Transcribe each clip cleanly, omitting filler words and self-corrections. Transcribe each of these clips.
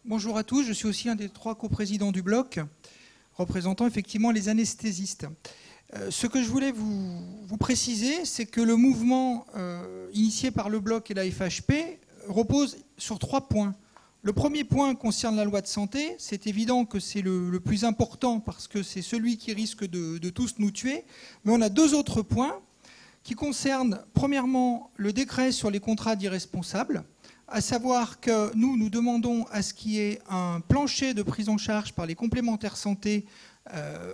Bonjour à tous, je suis aussi un des 3 coprésidents du bloc, représentant effectivement les anesthésistes. Ce que je voulais vous préciser, c'est que le mouvement initié par le bloc et la FHP repose sur 3 points. Le premier point concerne la loi de santé. C'est évident que c'est le plus important parce que c'est celui qui risque de tous nous tuer. Mais on a 2 autres points qui concernent, premièrement, le décret sur les contrats d'irresponsables, à savoir que nous demandons à ce qu'il y ait un plancher de prise en charge par les complémentaires santé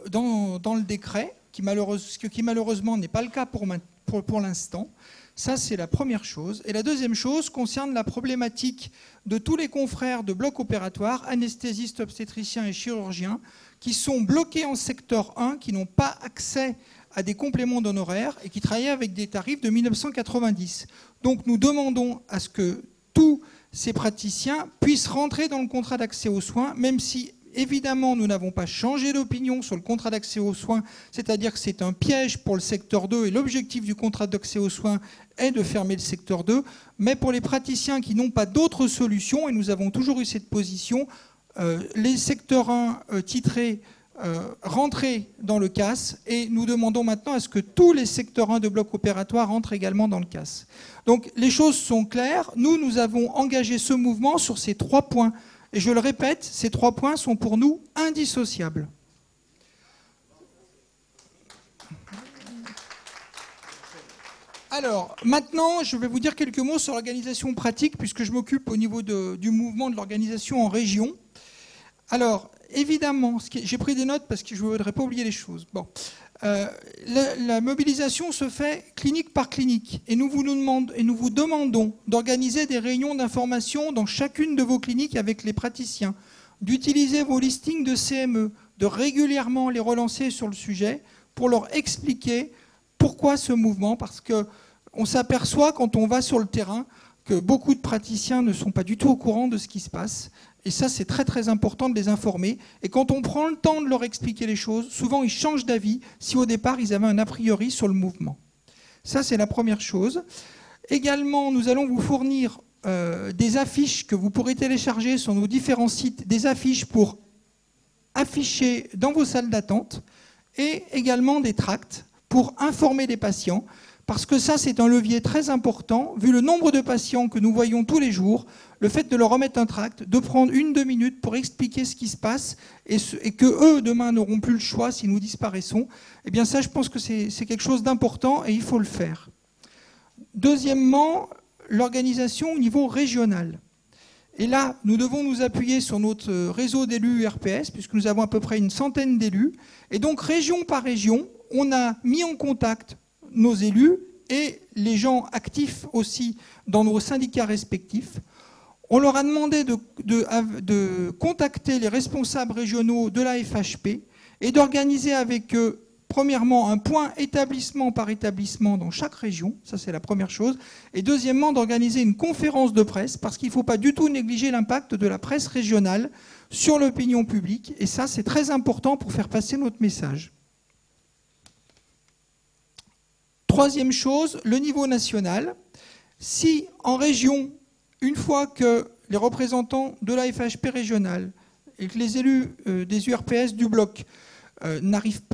dans le décret, qui malheureusement n'est pas le cas pour l'instant. Ça, c'est la première chose. Et la deuxième chose concerne la problématique de tous les confrères de blocs opératoires, anesthésistes, obstétriciens et chirurgiens, qui sont bloqués en secteur 1, qui n'ont pas accès à des compléments d'honoraires et qui travaillaient avec des tarifs de 1990. Donc nous demandons à ce que tous ces praticiens puissent rentrer dans le contrat d'accès aux soins, même si, évidemment, nous n'avons pas changé d'opinion sur le contrat d'accès aux soins, c'est-à-dire que c'est un piège pour le secteur 2 et l'objectif du contrat d'accès aux soins est de fermer le secteur 2. Mais pour les praticiens qui n'ont pas d'autre solution, et nous avons toujours eu cette position, les secteurs 1 titrés rentrer dans le CAS et nous demandons maintenant à ce que tous les secteurs 1 de bloc opératoire rentrent également dans le CAS. Donc les choses sont claires. Nous avons engagé ce mouvement sur ces 3 points. Et je le répète, ces 3 points sont pour nous indissociables. Alors, maintenant, je vais vous dire quelques mots sur l'organisation pratique, puisque je m'occupe au niveau du mouvement de l'organisation en région. Alors, évidemment, j'ai pris des notes parce que je ne voudrais pas oublier les choses. Bon. La mobilisation se fait clinique par clinique et nous vous demandons d'organiser des réunions d'information dans chacune de vos cliniques avec les praticiens, d'utiliser vos listings de CME, de régulièrement les relancer sur le sujet pour leur expliquer pourquoi ce mouvement, parce qu'on s'aperçoit quand on va sur le terrain que beaucoup de praticiens ne sont pas du tout au courant de ce qui se passe. Et ça, c'est très très important de les informer. Et quand on prend le temps de leur expliquer les choses, souvent ils changent d'avis si au départ ils avaient un a priori sur le mouvement. Ça, c'est la première chose. Également, nous allons vous fournir des affiches que vous pourrez télécharger sur nos différents sites, des affiches pour afficher dans vos salles d'attente et également des tracts pour informer les patients. Parce que ça, c'est un levier très important, vu le nombre de patients que nous voyons tous les jours, le fait de leur remettre un tract, de prendre 1-2 minutes pour expliquer ce qui se passe et que eux, demain, n'auront plus le choix si nous disparaissons, eh bien ça, je pense que c'est quelque chose d'important et il faut le faire. Deuxièmement, l'organisation au niveau régional. Et là, nous devons nous appuyer sur notre réseau d'élus RPS, puisque nous avons à peu près une centaine d'élus. Et donc, région par région, on a mis en contact nos élus et les gens actifs aussi dans nos syndicats respectifs. On leur a demandé de contacter les responsables régionaux de la FHP et d'organiser avec eux, premièrement, un point établissement par établissement dans chaque région, ça c'est la première chose, et deuxièmement, d'organiser une conférence de presse, parce qu'il ne faut pas du tout négliger l'impact de la presse régionale sur l'opinion publique, et ça c'est très important pour faire passer notre message. Troisième chose, le niveau national. Si en région, une fois que les représentants de la FHP régionale et que les élus des URPS du bloc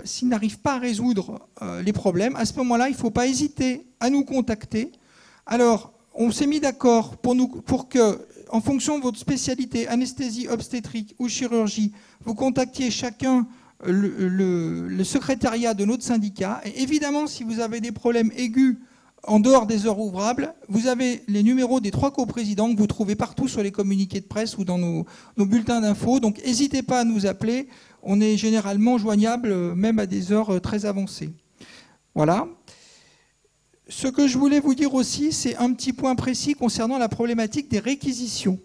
s'ils n'arrivent pas à résoudre les problèmes, à ce moment-là, il ne faut pas hésiter à nous contacter. Alors, on s'est mis d'accord pour que, en fonction de votre spécialité, anesthésie, obstétrique ou chirurgie, vous contactiez chacun le secrétariat de notre syndicat. Et évidemment, si vous avez des problèmes aigus en dehors des heures ouvrables, vous avez les numéros des 3 coprésidents que vous trouvez partout sur les communiqués de presse ou dans nos bulletins d'infos. Donc n'hésitez pas à nous appeler. On est généralement joignable même à des heures très avancées. Voilà. Ce que je voulais vous dire aussi, c'est un petit point précis concernant la problématique des réquisitions.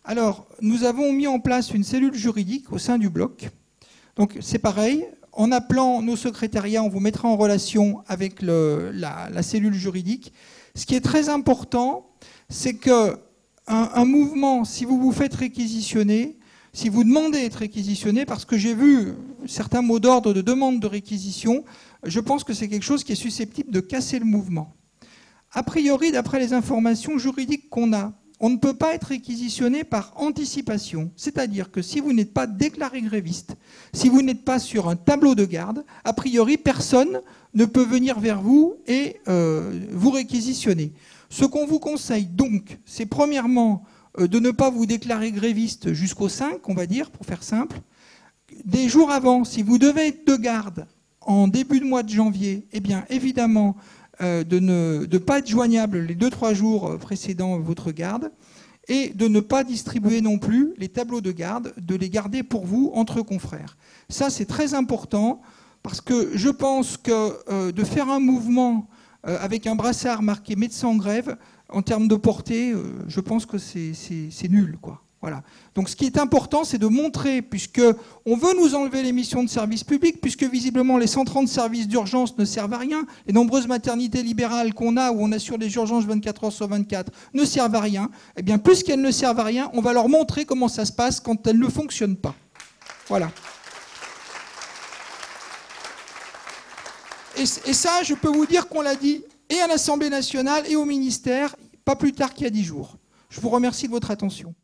Alors, nous avons mis en place une cellule juridique au sein du bloc. Donc c'est pareil, en appelant nos secrétariats, on vous mettra en relation avec la cellule juridique. Ce qui est très important, c'est qu'un mouvement, si vous vous faites réquisitionner, si vous demandez à être réquisitionné, parce que j'ai vu certains mots d'ordre de demande de réquisition, je pense que c'est quelque chose qui est susceptible de casser le mouvement. A priori, d'après les informations juridiques qu'on a, on ne peut pas être réquisitionné par anticipation. C'est-à-dire que si vous n'êtes pas déclaré gréviste, si vous n'êtes pas sur un tableau de garde, a priori, personne ne peut venir vers vous et vous réquisitionner. Ce qu'on vous conseille donc, c'est premièrement de ne pas vous déclarer gréviste jusqu'au 5, on va dire, pour faire simple. Des jours avant, si vous devez être de garde en début de mois de janvier, eh bien évidemment, de ne pas être joignable les 2-3 jours précédant votre garde et de ne pas distribuer non plus les tableaux de garde, de les garder pour vous entre confrères. Ça, c'est très important parce que je pense que de faire un mouvement avec un brassard marqué médecin en grève, en termes de portée, je pense que c'est nul, quoi. Voilà. Donc ce qui est important, c'est de montrer, puisqu'on veut nous enlever les missions de service public, puisque visiblement les 130 services d'urgence ne servent à rien, les nombreuses maternités libérales qu'on a, où on assure les urgences 24 heures sur 24, ne servent à rien, eh bien puisqu'elles ne servent à rien, on va leur montrer comment ça se passe quand elles ne fonctionnent pas. Voilà. Et ça, je peux vous dire qu'on l'a dit et à l'Assemblée nationale et au ministère, pas plus tard qu'il y a 10 jours. Je vous remercie de votre attention.